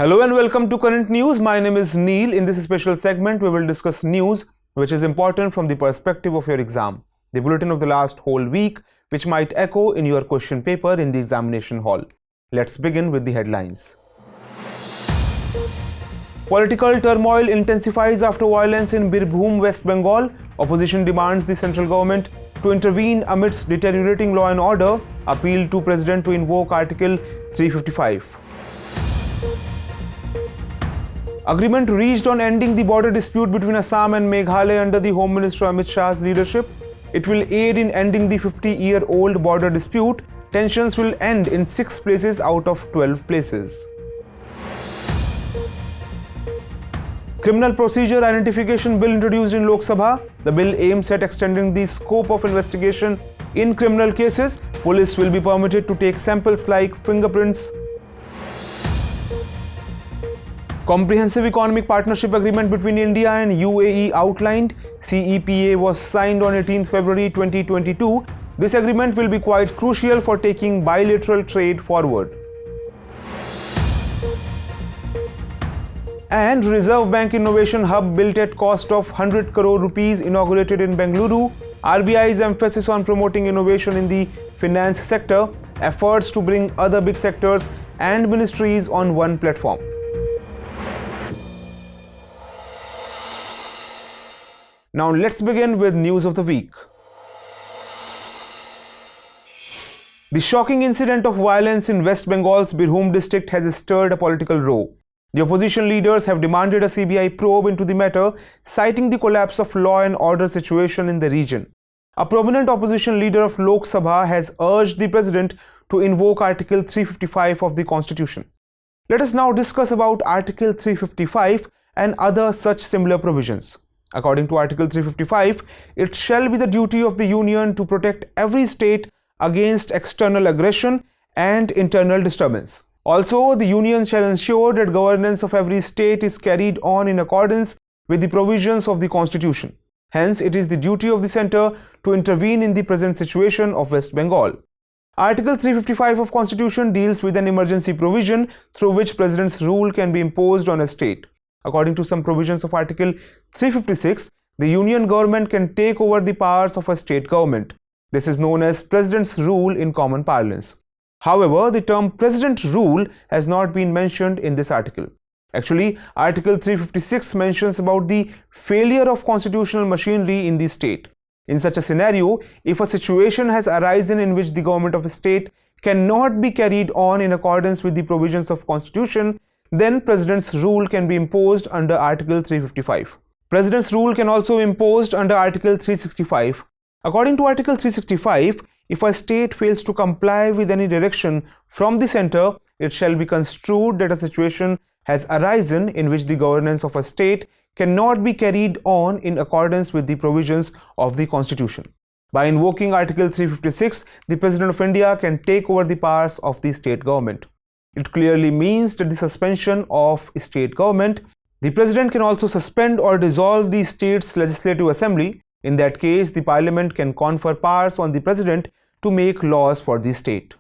Hello and welcome to Current News. My name is Neel. In this special segment, we will discuss news which is important from the perspective of your exam. The bulletin of the last whole week which might echo in your question paper in the examination hall. Let's begin with the headlines. Political turmoil intensifies after violence in Birbhum, West Bengal. Opposition demands the central government to intervene amidst deteriorating law and order. Appeal to President to invoke Article 355. Agreement reached on ending the border dispute between Assam and Meghalaya under the Home Minister Amit Shah's leadership. It will aid in ending the 50-year-old border dispute. Tensions will end in 6 places out of 12 places. Criminal Procedure Identification Bill introduced in Lok Sabha. The bill aims at extending the scope of investigation in criminal cases. Police will be permitted to take samples like fingerprints. Comprehensive Economic Partnership Agreement between India and UAE outlined. CEPA was signed on 18 February 2022. This agreement will be quite crucial for taking bilateral trade forward. And Reserve Bank Innovation Hub built at cost of 100 crore rupees inaugurated in Bengaluru. RBI's emphasis on promoting innovation in the finance sector, efforts to bring other big sectors and ministries on one platform. Now let's begin with news of the week. The shocking incident of violence in West Bengal's Birbhum district has stirred a political row. The opposition leaders have demanded a CBI probe into the matter, citing the collapse of law and order situation in the region. A prominent opposition leader of Lok Sabha has urged the president to invoke Article 355 of the Constitution. Let us now discuss about Article 355 and other such similar provisions. According to Article 355, it shall be the duty of the Union to protect every state against external aggression and internal disturbance. Also, the Union shall ensure that governance of every state is carried on in accordance with the provisions of the Constitution. Hence, it is the duty of the centre to intervene in the present situation of West Bengal. Article 355 of Constitution deals with an emergency provision through which President's rule can be imposed on a state. According to some provisions of Article 356, the Union government can take over the powers of a state government. This is known as President's rule in common parlance. However, the term President rule has not been mentioned in this article. Actually, Article 356 mentions about the failure of constitutional machinery in the state. In such a scenario, if a situation has arisen in which the government of a state cannot be carried on in accordance with the provisions of Constitution, then President's rule can be imposed under Article 355. President's rule can also be imposed under Article 365. According to Article 365, if a state fails to comply with any direction from the centre, it shall be construed that a situation has arisen in which the governance of a state cannot be carried on in accordance with the provisions of the Constitution. By invoking Article 356, the President of India can take over the powers of the state government. It clearly means that the suspension of state government, the President can also suspend or dissolve the state's legislative assembly. In that case, the Parliament can confer powers on the President to make laws for the state.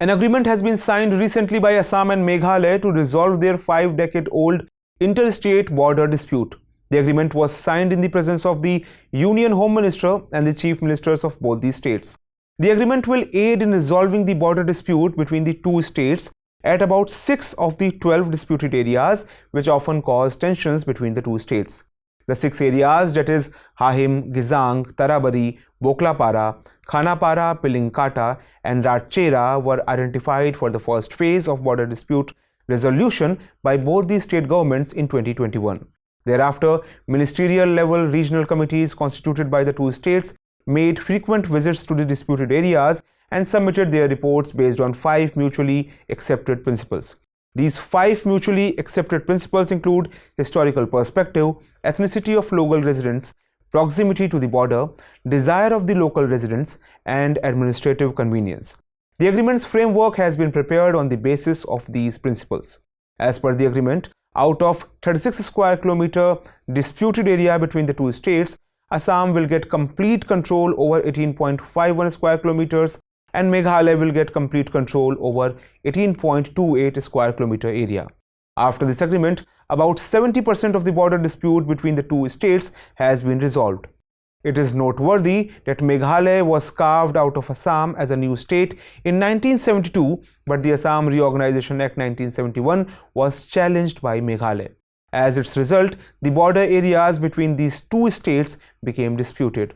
An agreement has been signed recently by Assam and Meghalaya to resolve their 5-decade-old interstate border dispute. The agreement was signed in the presence of the Union Home Minister and the Chief Ministers of both these states. The agreement will aid in resolving the border dispute between the two states at about 6 of the 12 disputed areas which often cause tensions between the two states. The 6 areas, that is Hahim, Gizang, Tarabari, Boklapara, Khanapara, Pilinkata and Ratchera, were identified for the first phase of border dispute resolution by both the state governments in 2021. Thereafter, ministerial-level regional committees constituted by the two states made frequent visits to the disputed areas and submitted their reports based on 5 mutually accepted principles. These 5 mutually accepted principles include historical perspective, ethnicity of local residents, proximity to the border, desire of the local residents, and administrative convenience. The agreement's framework has been prepared on the basis of these principles. As per the agreement, out of 36 square kilometer disputed area between the two states, Assam will get complete control over 18.51 square kilometers, and Meghalaya will get complete control over 18.28 square kilometer area. After this agreement, about 70% of the border dispute between the two states has been resolved. It is noteworthy that Meghalaya was carved out of Assam as a new state in 1972, but the Assam Reorganization Act 1971 was challenged by Meghalaya. As its result, the border areas between these two states became disputed.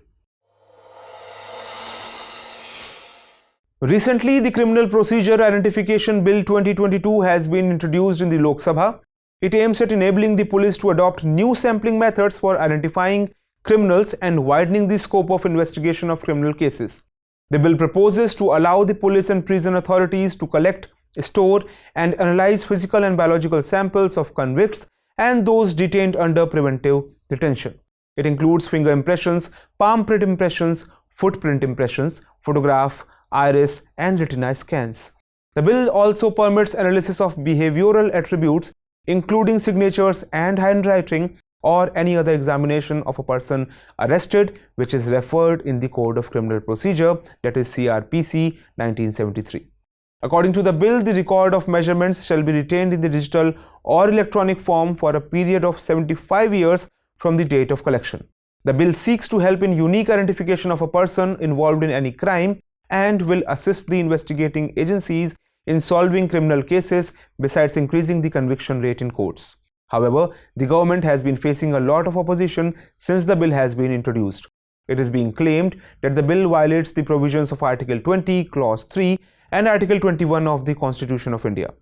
Recently, the Criminal Procedure Identification Bill 2022 has been introduced in the Lok Sabha. It aims at enabling the police to adopt new sampling methods for identifying criminals and widening the scope of investigation of criminal cases. The bill proposes to allow the police and prison authorities to collect, store, and analyze physical and biological samples of convicts and those detained under preventive detention. It includes finger impressions, palm print impressions, footprint impressions, photograph, iris, and retina scans. The bill also permits analysis of behavioral attributes, including signatures and handwriting, or any other examination of a person arrested, which is referred in the Code of Criminal Procedure, that is CRPC 1973. According to the bill, the record of measurements shall be retained in the digital or electronic form for a period of 75 years from the date of collection. The bill seeks to help in unique identification of a person involved in any crime and will assist the investigating agencies in solving criminal cases, besides increasing the conviction rate in courts. However, the government has been facing a lot of opposition since the bill has been introduced. It is being claimed that the bill violates the provisions of Article 20, Clause 3 and Article 21 of the Constitution of India.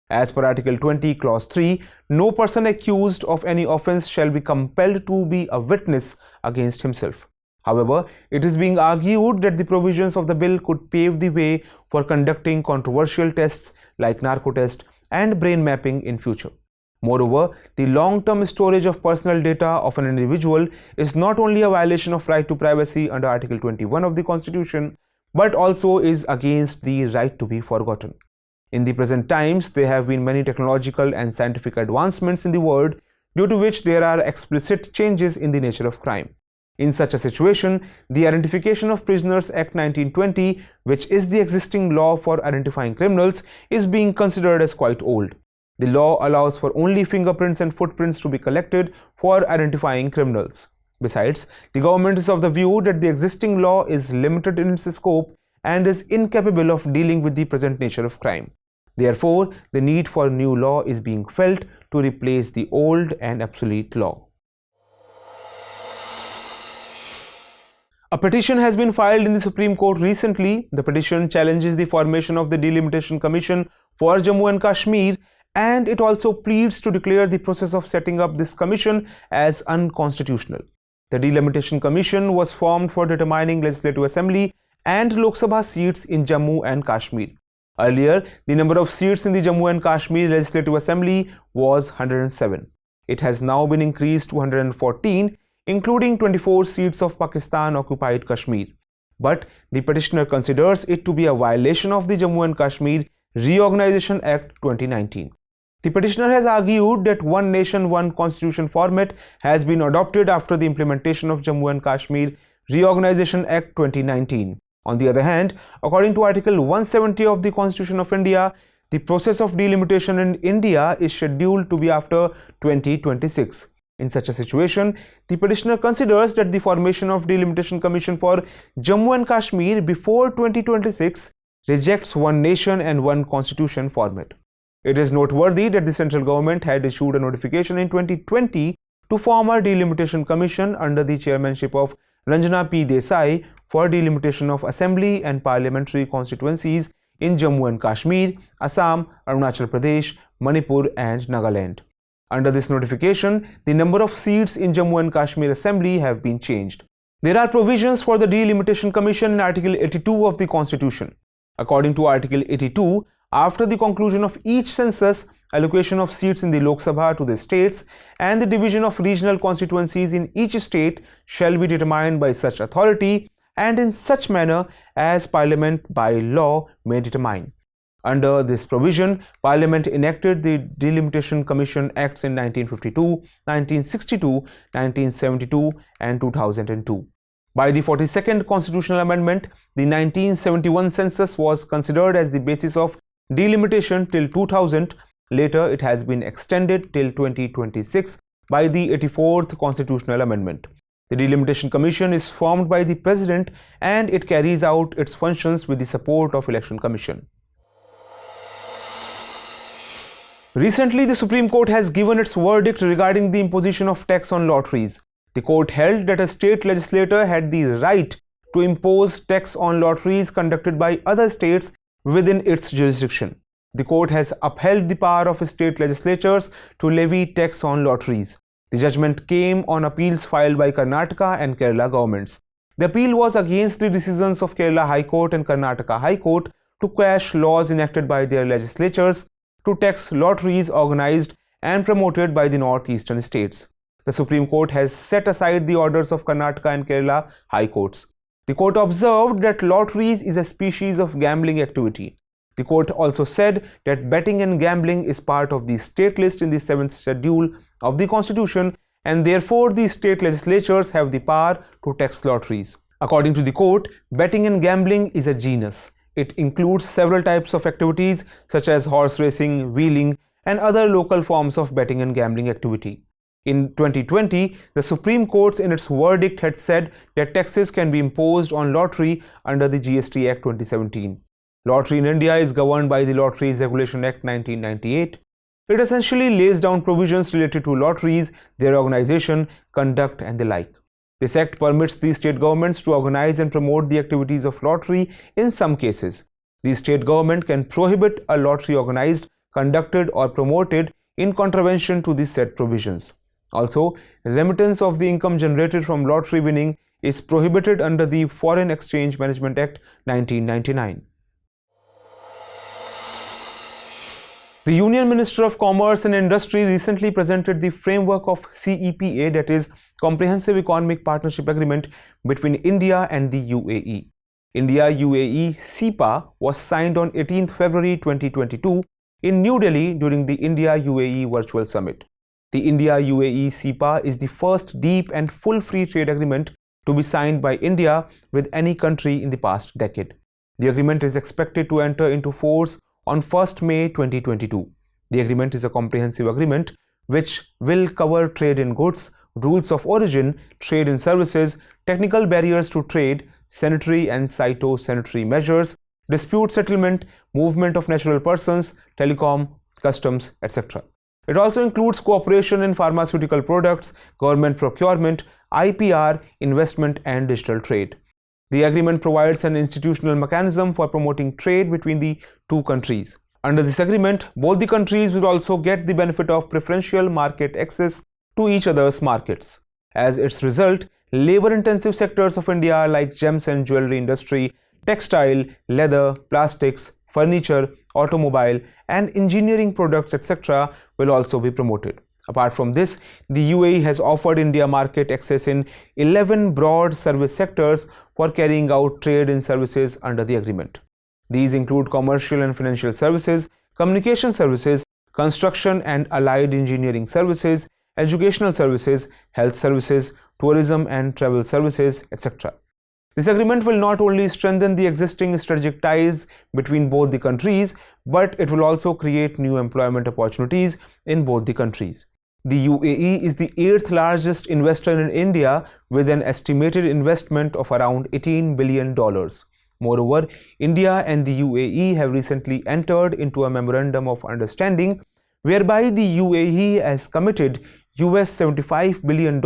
As per Article 20, Clause 3, no person accused of any offence shall be compelled to be a witness against himself. However, it is being argued that the provisions of the bill could pave the way for conducting controversial tests like narco test and brain mapping in future. Moreover, the long-term storage of personal data of an individual is not only a violation of right to privacy under Article 21 of the Constitution, but also is against the right to be forgotten. In the present times, there have been many technological and scientific advancements in the world, due to which there are explicit changes in the nature of crime. In such a situation, the Identification of Prisoners Act 1920, which is the existing law for identifying criminals, is being considered as quite old. The law allows for only fingerprints and footprints to be collected for identifying criminals. Besides, the government is of the view that the existing law is limited in its scope and is incapable of dealing with the present nature of crime. Therefore, the need for a new law is being felt to replace the old and obsolete law. A petition has been filed in the Supreme Court recently. The petition challenges the formation of the Delimitation Commission for Jammu and Kashmir, and it also pleads to declare the process of setting up this commission as unconstitutional. The Delimitation Commission was formed for determining Legislative Assembly and Lok Sabha seats in Jammu and Kashmir. Earlier, the number of seats in the Jammu and Kashmir Legislative Assembly was 107. It has now been increased to 114, including 24 seats of Pakistan-occupied Kashmir. But the petitioner considers it to be a violation of the Jammu and Kashmir Reorganization Act 2019. The petitioner has argued that One Nation, One Constitution format has been adopted after the implementation of Jammu and Kashmir Reorganization Act 2019. On the other hand, according to Article 170 of the Constitution of India, the process of delimitation in India is scheduled to be after 2026. In such a situation, the petitioner considers that the formation of Delimitation Commission for Jammu and Kashmir before 2026 rejects One Nation and One Constitution format. It is noteworthy that the central government had issued a notification in 2020 to form a Delimitation Commission under the chairmanship of Ranjana P. Desai for delimitation of assembly and parliamentary constituencies in Jammu and Kashmir, Assam, Arunachal Pradesh, Manipur and Nagaland. Under this notification, the number of seats in Jammu and Kashmir Assembly have been changed. There are provisions for the Delimitation Commission in Article 82 of the Constitution. According to Article 82, after the conclusion of each census, allocation of seats in the Lok Sabha to the states and the division of regional constituencies in each state shall be determined by such authority and in such manner as Parliament by law may determine. Under this provision, Parliament enacted the Delimitation Commission Acts in 1952, 1962, 1972 and 2002. By the 42nd Constitutional Amendment, the 1971 census was considered as the basis of delimitation till 2000. Later, it has been extended till 2026 by the 84th Constitutional Amendment. The Delimitation Commission is formed by the President and it carries out its functions with the support of Election Commission. Recently, the Supreme Court has given its verdict regarding the imposition of tax on lotteries. The court held that a state legislator had the right to impose tax on lotteries conducted by other states within its jurisdiction. The court has upheld the power of state legislatures to levy tax on lotteries. The judgment came on appeals filed by Karnataka and Kerala governments. The appeal was against the decisions of Kerala High Court and Karnataka High Court to quash laws enacted by their legislatures to tax lotteries organized and promoted by the northeastern states. The Supreme Court has set aside the orders of Karnataka and Kerala High Courts. The court observed that lotteries is a species of gambling activity. The court also said that betting and gambling is part of the state list in the 7th schedule of the Constitution, and therefore the state legislatures have the power to tax lotteries. According to the court, betting and gambling is a genus. It includes several types of activities such as horse racing, wheeling, and other local forms of betting and gambling activity. In 2020, the Supreme Court in its verdict had said that taxes can be imposed on lottery under the GST Act 2017. Lottery in India is governed by the Lotteries Regulation Act 1998. It essentially lays down provisions related to lotteries, their organization, conduct, and the like. This act permits the state governments to organize and promote the activities of lottery in some cases. The state government can prohibit a lottery organized, conducted, or promoted in contravention to the said provisions. Also, remittance of the income generated from lottery winning is prohibited under the Foreign Exchange Management Act 1999. The Union Minister of Commerce and Industry recently presented the framework of CEPA, that is, Comprehensive Economic Partnership Agreement between India and the UAE. India-UAE CEPA was signed on 18th February 2022 in New Delhi during the India-UAE Virtual Summit. The India-UAE CEPA is the first deep and full free trade agreement to be signed by India with any country in the past decade. The agreement is expected to enter into force on 1st May 2022. The agreement is a comprehensive agreement which will cover trade in goods, rules of origin, trade in services, technical barriers to trade, sanitary and phytosanitary measures, dispute settlement, movement of natural persons, telecom, customs, etc. It also includes cooperation in pharmaceutical products, government procurement, IPR, investment, and digital trade. The agreement provides an institutional mechanism for promoting trade between the two countries. Under this agreement, both the countries will also get the benefit of preferential market access to each other's markets. As its result, labor-intensive sectors of India like gems and jewelry industry, textile, leather, plastics, furniture, automobile, and engineering products, etc. will also be promoted. Apart from this, the UAE has offered India market access in 11 broad service sectors for carrying out trade in services under the agreement. These include commercial and financial services, communication services, construction and allied engineering services, educational services, health services, tourism and travel services, etc. This agreement will not only strengthen the existing strategic ties between both the countries, but it will also create new employment opportunities in both the countries. The UAE is the 8th largest investor in India with an estimated investment of around $18 billion. Moreover, India and the UAE have recently entered into a memorandum of understanding whereby the UAE has committed $75 billion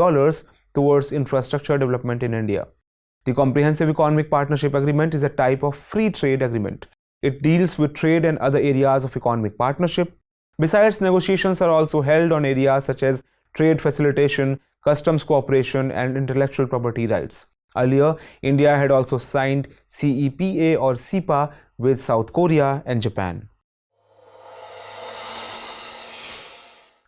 towards infrastructure development in India. The Comprehensive Economic Partnership Agreement is a type of free trade agreement. It deals with trade and other areas of economic partnership. Besides, negotiations are also held on areas such as trade facilitation, customs cooperation, and intellectual property rights. Earlier, India had also signed CEPA or CEPA with South Korea and Japan.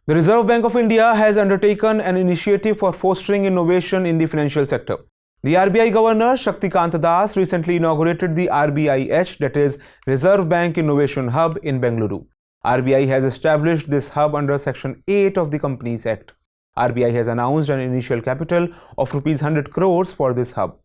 The Reserve Bank of India has undertaken an initiative for fostering innovation in the financial sector. The RBI Governor Shaktikant Das recently inaugurated the RBIH, that is Reserve Bank Innovation Hub in Bengaluru. RBI has established this hub under Section 8 of the Companies Act. RBI has announced an initial capital of Rs 100 crores for this hub.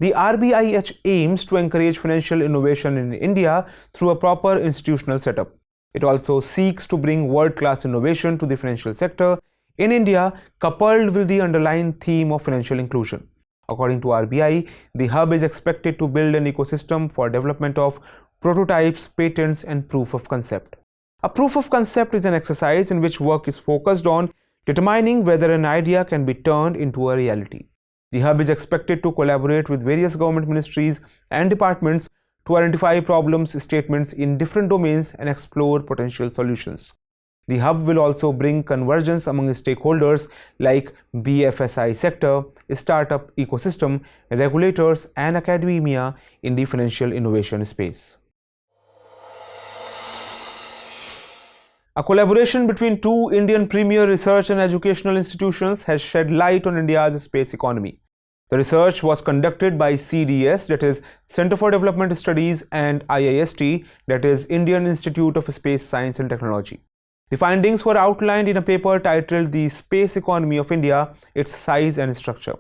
The RBIH aims to encourage financial innovation in India through a proper institutional setup. It also seeks to bring world-class innovation to the financial sector in India, coupled with the underlying theme of financial inclusion. According to RBI, the hub is expected to build an ecosystem for development of prototypes, patents, and proof of concept. A proof of concept is an exercise in which work is focused on determining whether an idea can be turned into a reality. The hub is expected to collaborate with various government ministries and departments to identify problems statements in different domains and explore potential solutions. The hub will also bring convergence among stakeholders like BFSI sector, startup ecosystem, regulators, and academia in the financial innovation space. A collaboration between two Indian premier research and educational institutions has shed light on India's space economy. The research was conducted by CDS, that is Center for Development Studies, and IIST, that is Indian Institute of Space Science and Technology. The findings were outlined in a paper titled The Space Economy of India, Its Size and Structure.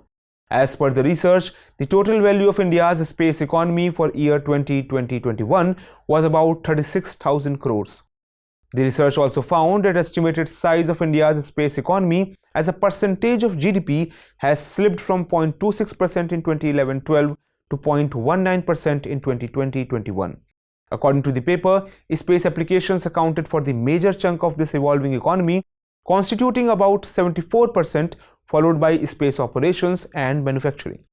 As per the research, the total value of India's space economy for year 2020-21 was about 36,000 crores. The research also found that estimated size of India's space economy as a percentage of GDP has slipped from 0.26% in 2011-12 to 0.19% in 2020-21. According to the paper, space applications accounted for the major chunk of this evolving economy, constituting about 74%, followed by space operations and manufacturing.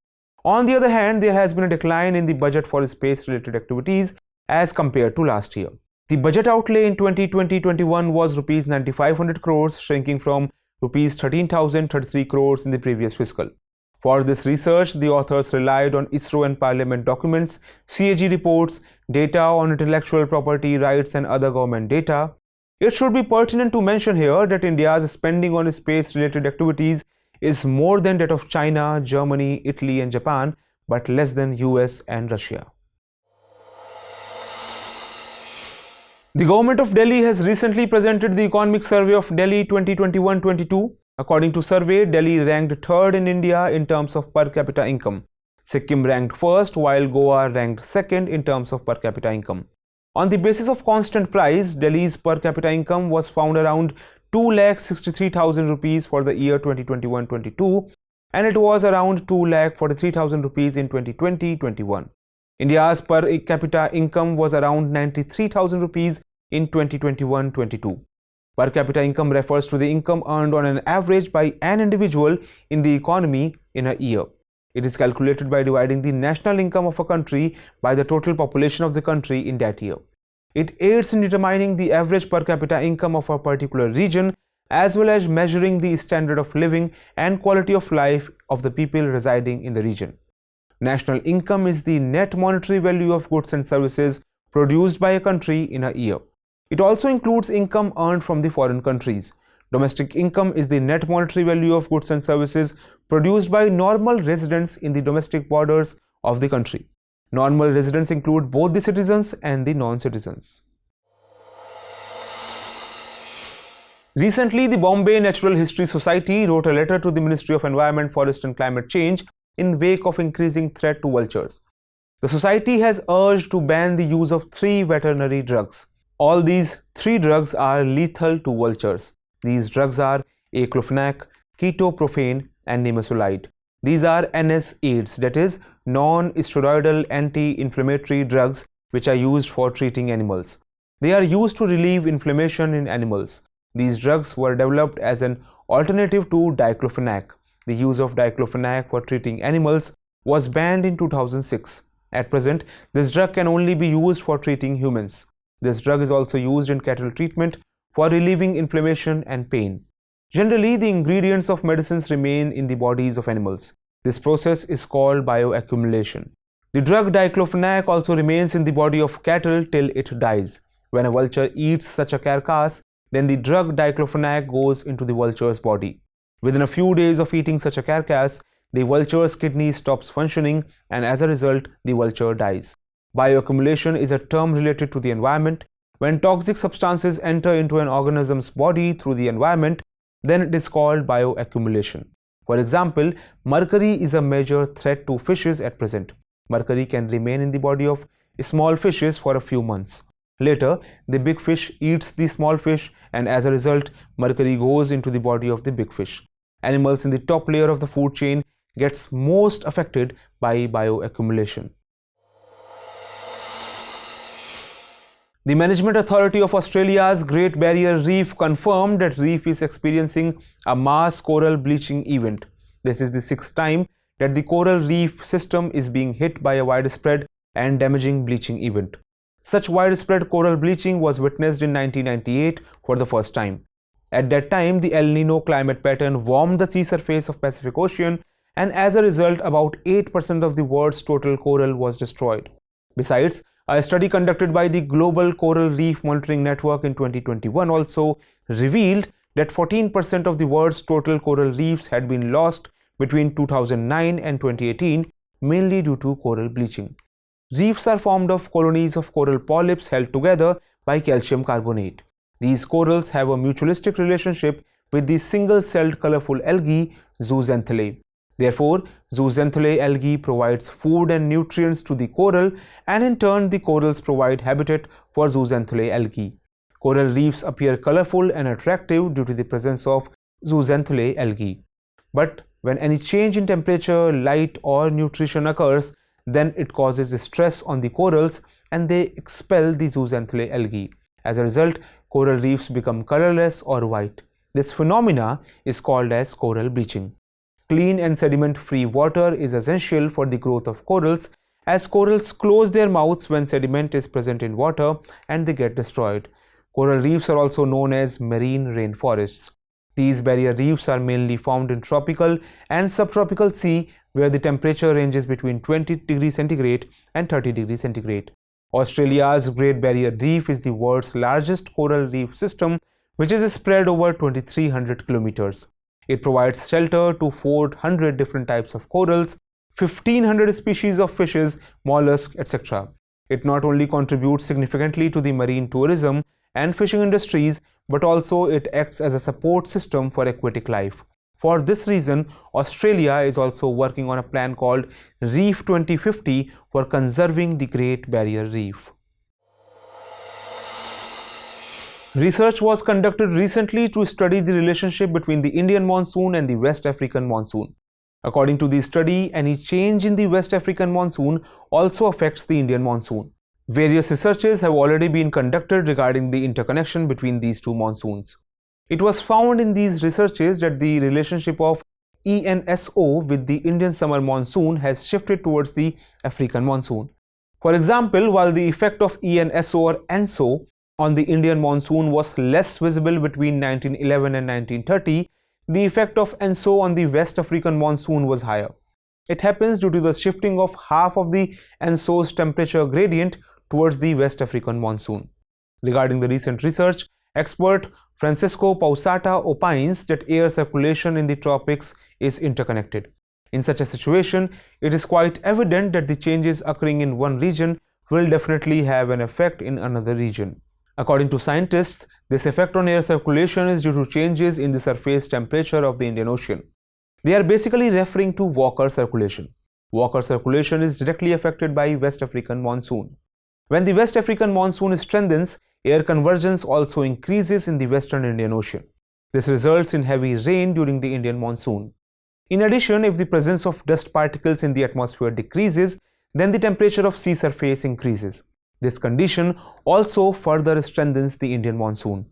On the other hand, there has been a decline in the budget for space-related activities as compared to last year. The budget outlay in 2020-21 was Rs 9,500 crores, shrinking from Rs 13,033 crores in the previous fiscal. For this research, the authors relied on ISRO and Parliament documents, CAG reports, data on intellectual property rights, and other government data. It should be pertinent to mention here that India's spending on space-related activities is more than that of China, Germany, Italy, and Japan, but less than US and Russia. The government of Delhi has recently presented the Economic Survey of Delhi 2021-22. According to survey, Delhi ranked third in India in terms of per capita income. Sikkim ranked first, while Goa ranked second in terms of per capita income. On the basis of constant price, Delhi's per capita income was found around 2,63,000 rupees for the year 2021-22, and it was around 2,43,000 rupees in 2020-21. India's per capita income was around 93,000 rupees in 2021-22. Per capita income refers to the income earned on an average by an individual in the economy in a year. It is calculated by dividing the national income of a country by the total population of the country in that year. It aids in determining the average per capita income of a particular region, as well as measuring the standard of living and quality of life of the people residing in the region. National income is the net monetary value of goods and services produced by a country in a year. It also includes income earned from the foreign countries. Domestic income is the net monetary value of goods and services produced by normal residents in the domestic borders of the country. Normal residents include both the citizens and the non-citizens. Recently, the Bombay Natural History Society wrote a letter to the Ministry of Environment, Forest and Climate Change in wake of increasing threat to vultures. The society has urged to ban the use of 3 veterinary drugs. All these 3 drugs are lethal to vultures. These drugs are aclofenac, ketoprofen, and nimesulide. These are NSAIDs, that is, non-steroidal anti-inflammatory drugs which are used for treating animals. They are used to relieve inflammation in animals. These drugs were developed as an alternative to diclofenac. The use of diclofenac for treating animals was banned in 2006. At present, this drug can only be used for treating humans. This drug is also used in cattle treatment for relieving inflammation and pain. Generally, the ingredients of medicines remain in the bodies of animals. This process is called bioaccumulation. The drug diclofenac also remains in the body of cattle till it dies. When a vulture eats such a carcass, then the drug diclofenac goes into the vulture's body. Within a few days of eating such a carcass, the vulture's kidney stops functioning, and as a result, the vulture dies. Bioaccumulation is a term related to the environment. When toxic substances enter into an organism's body through the environment, then it is called bioaccumulation. For example, mercury is a major threat to fishes at present. Mercury can remain in the body of small fishes for a few months. Later, the big fish eats the small fish, and as a result, mercury goes into the body of the big fish. Animals in the top layer of the food chain gets most affected by bioaccumulation. The Management Authority of Australia's Great Barrier Reef confirmed that reef is experiencing a mass coral bleaching event. This is the 6th time that the coral reef system is being hit by a widespread and damaging bleaching event. Such widespread coral bleaching was witnessed in 1998 for the first time. At that time, the El Nino climate pattern warmed the sea surface of Pacific Ocean, and as a result, about 8% of the world's total coral was destroyed. Besides, a study conducted by the Global Coral Reef Monitoring Network in 2021 also revealed that 14% of the world's total coral reefs had been lost between 2009 and 2018, mainly due to coral bleaching. Reefs are formed of colonies of coral polyps held together by calcium carbonate. These corals have a mutualistic relationship with the single-celled colorful algae zooxanthellae. Therefore, zooxanthellae algae provides food and nutrients to the coral, and in turn the corals provide habitat for zooxanthellae algae. Coral reefs appear colorful and attractive due to the presence of zooxanthellae algae. But when any change in temperature, light or nutrition occurs, then it causes stress on the corals and they expel the zooxanthellae algae. As a result, coral reefs become colorless or white. This phenomena is called as coral bleaching. Clean and sediment-free water is essential for the growth of corals, as corals close their mouths when sediment is present in water and they get destroyed. Coral reefs are also known as marine rainforests. These barrier reefs are mainly found in tropical and subtropical sea, where the temperature ranges between 20 degrees centigrade and 30 degrees centigrade. Australia's Great Barrier Reef is the world's largest coral reef system, which is spread over 2,300 kilometers. It provides shelter to 400 different types of corals, 1,500 species of fishes, mollusks, etc. It not only contributes significantly to the marine tourism and fishing industries, but also it acts as a support system for aquatic life. For this reason, Australia is also working on a plan called Reef 2050 for conserving the Great Barrier Reef. Research was conducted recently to study the relationship between the Indian monsoon and the West African monsoon. According to the study, any change in the West African monsoon also affects the Indian monsoon. Various researches have already been conducted regarding the interconnection between these two monsoons. It was found in these researches that the relationship of ENSO with the Indian summer monsoon has shifted towards the African monsoon. For example, while the effect of ENSO or ENSO on the Indian monsoon was less visible between 1911 and 1930, the effect of ENSO on the West African monsoon was higher. It happens due to the shifting of half of the ENSO's temperature gradient towards the West African monsoon. Regarding the recent research, expert Francisco Pausata opines that air circulation in the tropics is interconnected. In such a situation, it is quite evident that the changes occurring in one region will definitely have an effect in another region. According to scientists, this effect on air circulation is due to changes in the surface temperature of the Indian Ocean. They are basically referring to Walker circulation. Walker circulation is directly affected by West African monsoon. When the West African monsoon strengthens, air convergence also increases in the Western Indian Ocean. This results in heavy rain during the Indian monsoon. In addition, if the presence of dust particles in the atmosphere decreases, then the temperature of sea surface increases. This condition also further strengthens the Indian monsoon.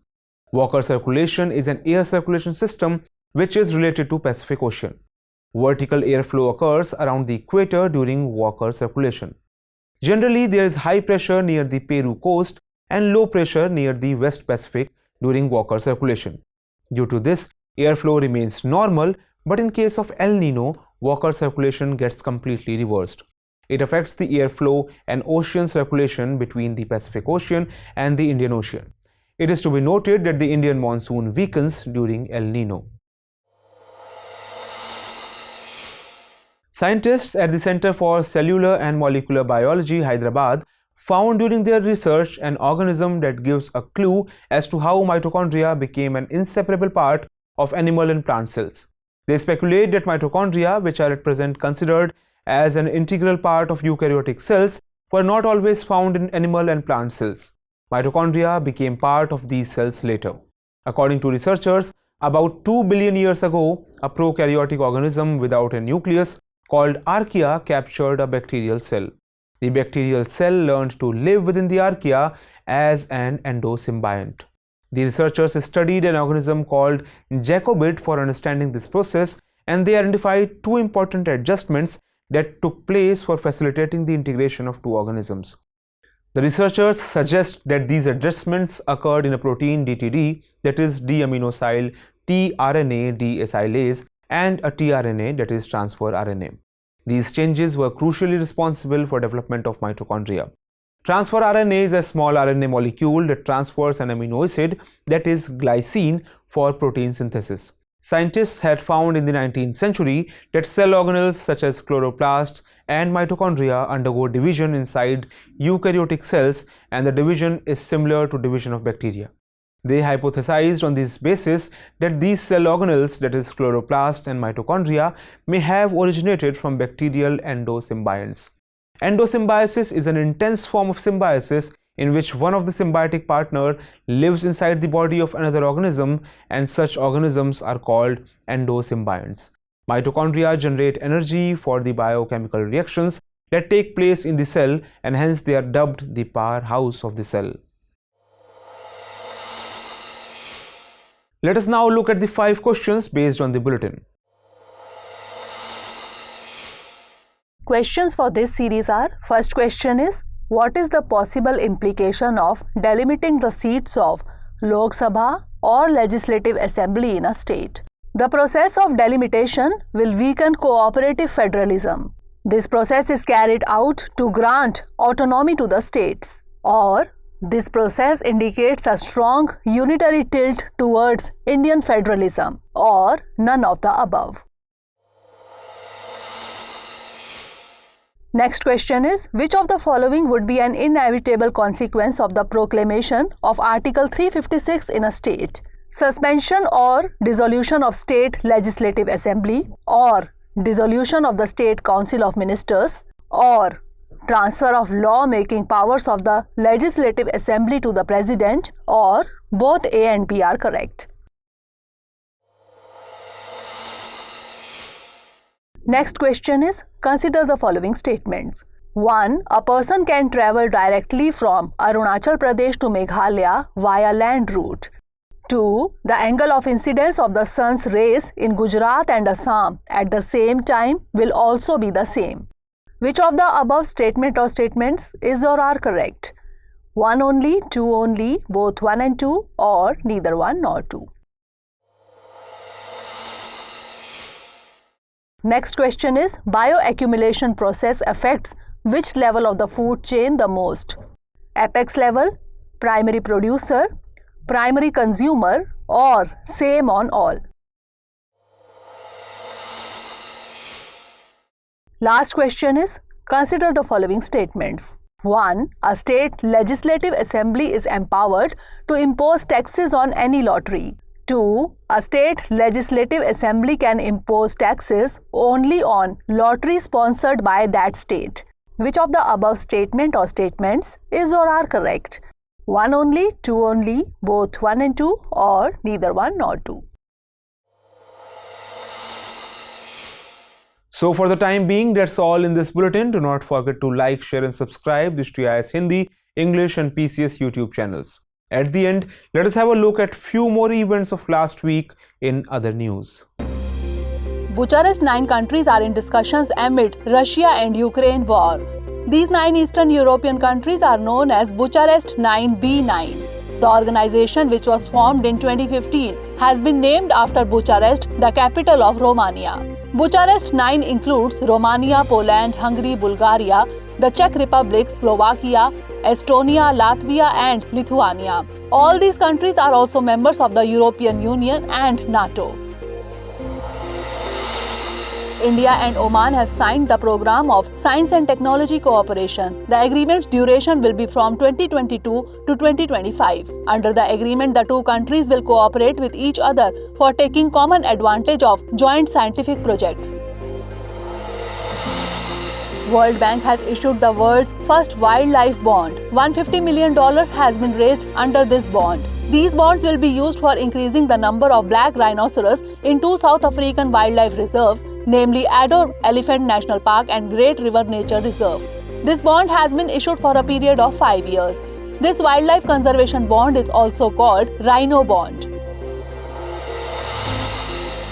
Walker circulation is an air circulation system which is related to Pacific Ocean. Vertical airflow occurs around the equator during Walker circulation. Generally, there is high pressure near the Peru coast and low pressure near the West Pacific during Walker circulation. Due to this, airflow remains normal, but in case of El Nino, Walker circulation gets completely reversed. It affects the airflow and ocean circulation between the Pacific Ocean and the Indian Ocean. It is to be noted that the Indian monsoon weakens during El Nino. Scientists at the Center for Cellular and Molecular Biology, Hyderabad, found during their research an organism that gives a clue as to how mitochondria became an inseparable part of animal and plant cells. They speculate that mitochondria, which are at present considered as an integral part of eukaryotic cells, were not always found in animal and plant cells. Mitochondria became part of these cells later. According to researchers, about 2 billion years ago, a prokaryotic organism without a nucleus called archaea captured a bacterial cell. The bacterial cell learned to live within the archaea as an endosymbiont. The researchers studied an organism called Jacobid for understanding this process, and they identified two important adjustments that took place for facilitating the integration of two organisms. The researchers suggest that these adjustments occurred in a protein DTD, that is D-aminosyl tRNA deacylase, and a tRNA, that is transfer RNA. These changes were crucially responsible for development of mitochondria. Transfer RNA is a small RNA molecule that transfers an amino acid, that is glycine, for protein synthesis. Scientists had found in the 19th century that cell organelles such as chloroplasts and mitochondria undergo division inside eukaryotic cells, and the division is similar to division of bacteria. They hypothesized on this basis that these cell organelles, that is chloroplasts and mitochondria, may have originated from bacterial endosymbionts. Endosymbiosis is an intense form of symbiosis in which one of the symbiotic partner lives inside the body of another organism, and such organisms are called endosymbionts. Mitochondria generate energy for the biochemical reactions that take place in the cell, and hence they are dubbed the powerhouse of the cell. Let us now look at the 5 questions based on the bulletin. Questions for this series are: first question is, what is the possible implication of delimiting the seats of Lok Sabha or Legislative Assembly in a state? The process of delimitation will weaken cooperative federalism. This process is carried out to grant autonomy to the states, or this process indicates a strong unitary tilt towards Indian federalism, or none of the above. Next question is, which of the following would be an inevitable consequence of the proclamation of Article 356 in a state? Suspension or dissolution of State Legislative Assembly, or dissolution of the State Council of Ministers, or transfer of law-making powers of the Legislative Assembly to the President, or both A and B are correct. Next question is, consider the following statements. 1. A person can travel directly from Arunachal Pradesh to Meghalaya via land route. 2. The angle of incidence of the sun's rays in Gujarat and Assam at the same time will also be the same. Which of the above statement or statements is or are correct? 1 only, 2 only, both 1 and 2, or neither 1 nor 2? Next question is, bioaccumulation process affects which level of the food chain the most? Apex level, primary producer, primary consumer, or same on all? Last question is, consider the following statements. 1. A state legislative assembly is empowered to impose taxes on any lottery. 2. A state legislative assembly can impose taxes only on lottery sponsored by that state. Which of the above statement or statements is or are correct? 1 only, 2 only, both 1 and 2, or neither 1 nor 2? So for the time being, that's all in this bulletin. Do not forget to like, share and subscribe Drishti IAS Hindi, English and PCS YouTube channels. At the end, let us have a look at few more events of last week in other news. Bucharest 9 countries are in discussions amid Russia and Ukraine war. These 9 Eastern European countries are known as Bucharest 9B9. The organization, which was formed in 2015, has been named after Bucharest, the capital of Romania. Bucharest 9 includes Romania, Poland, Hungary, Bulgaria, the Czech Republic, Slovakia, Estonia, Latvia and Lithuania. All these countries are also members of the European Union and NATO. India and Oman have signed the program of science and technology cooperation. The agreement's duration will be from 2022 to 2025. Under the agreement, the two countries will cooperate with each other for taking common advantage of joint scientific projects. World Bank has issued the world's first wildlife bond. $150 million has been raised under this bond. These bonds will be used for increasing the number of black rhinoceros in two South African wildlife reserves, namely Addo Elephant National Park and Great River Nature Reserve. This bond has been issued for a period of 5 years. This wildlife conservation bond is also called Rhino Bond.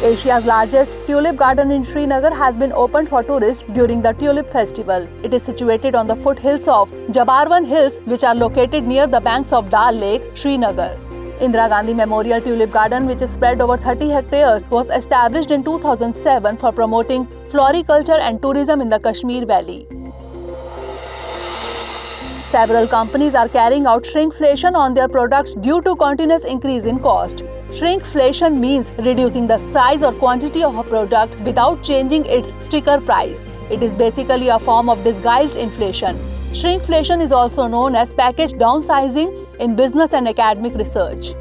Asia's largest tulip garden in Srinagar has been opened for tourists during the Tulip Festival. It is situated on the foothills of Jabarwan Hills, which are located near the banks of Dal Lake, Srinagar. Indira Gandhi Memorial Tulip Garden, which is spread over 30 hectares, was established in 2007 for promoting floriculture and tourism in the Kashmir Valley. Several companies are carrying out shrinkflation on their products due to continuous increase in cost. Shrinkflation means reducing the size or quantity of a product without changing its sticker price. It is basically a form of disguised inflation. Shrinkflation is also known as package downsizing in business and academic research.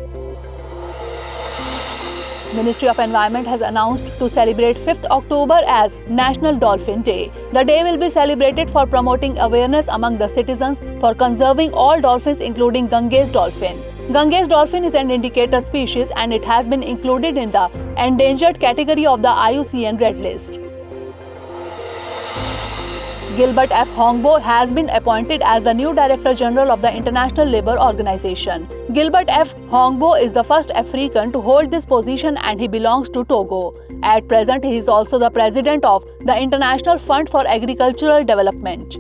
Ministry of Environment has announced to celebrate 5th October as National Dolphin Day. The day will be celebrated for promoting awareness among the citizens for conserving all dolphins, including Ganges dolphin. Ganges dolphin is an indicator species and it has been included in the endangered category of the IUCN Red List. Gilbert F. Hongbo has been appointed as the new Director General of the International Labour Organization. Gilbert F. Hongbo is the first African to hold this position and he belongs to Togo. At present, he is also the President of the International Fund for Agricultural Development.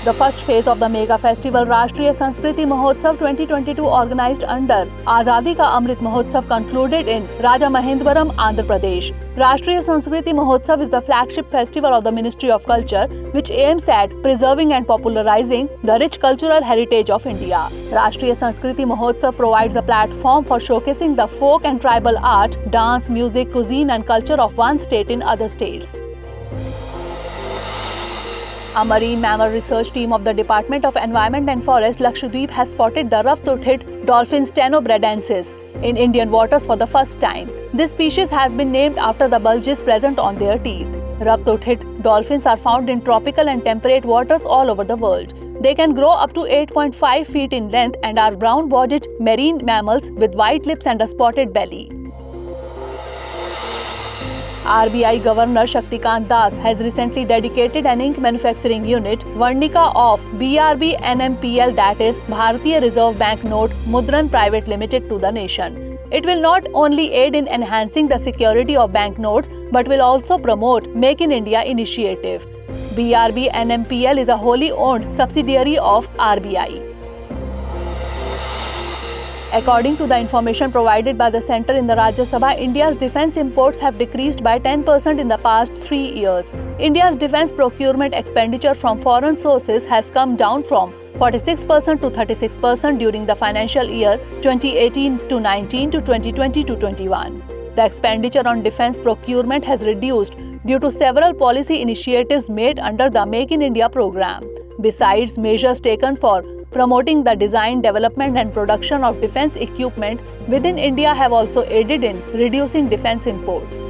The first phase of the mega festival Rashtriya Sanskriti Mahotsav 2022 organized under Azadi Ka Amrit Mahotsav concluded in Rajamahendwaram, Andhra Pradesh. Rashtriya Sanskriti Mahotsav is the flagship festival of the Ministry of Culture, which aims at preserving and popularizing the rich cultural heritage of India. Rashtriya Sanskriti Mahotsav provides a platform for showcasing the folk and tribal art, dance, music, cuisine and culture of one state in other states. A marine mammal research team of the Department of Environment and Forest, Lakshadweep, has spotted the rough-toothed dolphin Stenobredensis in Indian waters for the first time. This species has been named after the bulges present on their teeth. Rough-toothed dolphins are found in tropical and temperate waters all over the world. They can grow up to 8.5 feet in length and are brown-bodied marine mammals with white lips and a spotted belly. RBI Governor Shaktikant Das has recently dedicated an ink manufacturing unit, Varnika of BRB NMPL, that is Bharatiya Reserve Bank Note Mudran Private Limited, to the nation. It will not only aid in enhancing the security of banknotes but will also promote Make in India initiative. BRB NMPL is a wholly owned subsidiary of RBI. According to the information provided by the Centre in the Rajya Sabha, India's defence imports have decreased by 10% in the past 3 years. India's defence procurement expenditure from foreign sources has come down from 46% to 36% during the financial year 2018-19 to 2020-21. The expenditure on defence procurement has reduced due to several policy initiatives made under the Make in India program. Besides, measures taken for promoting the design, development and production of defence equipment within India have also aided in reducing defence imports.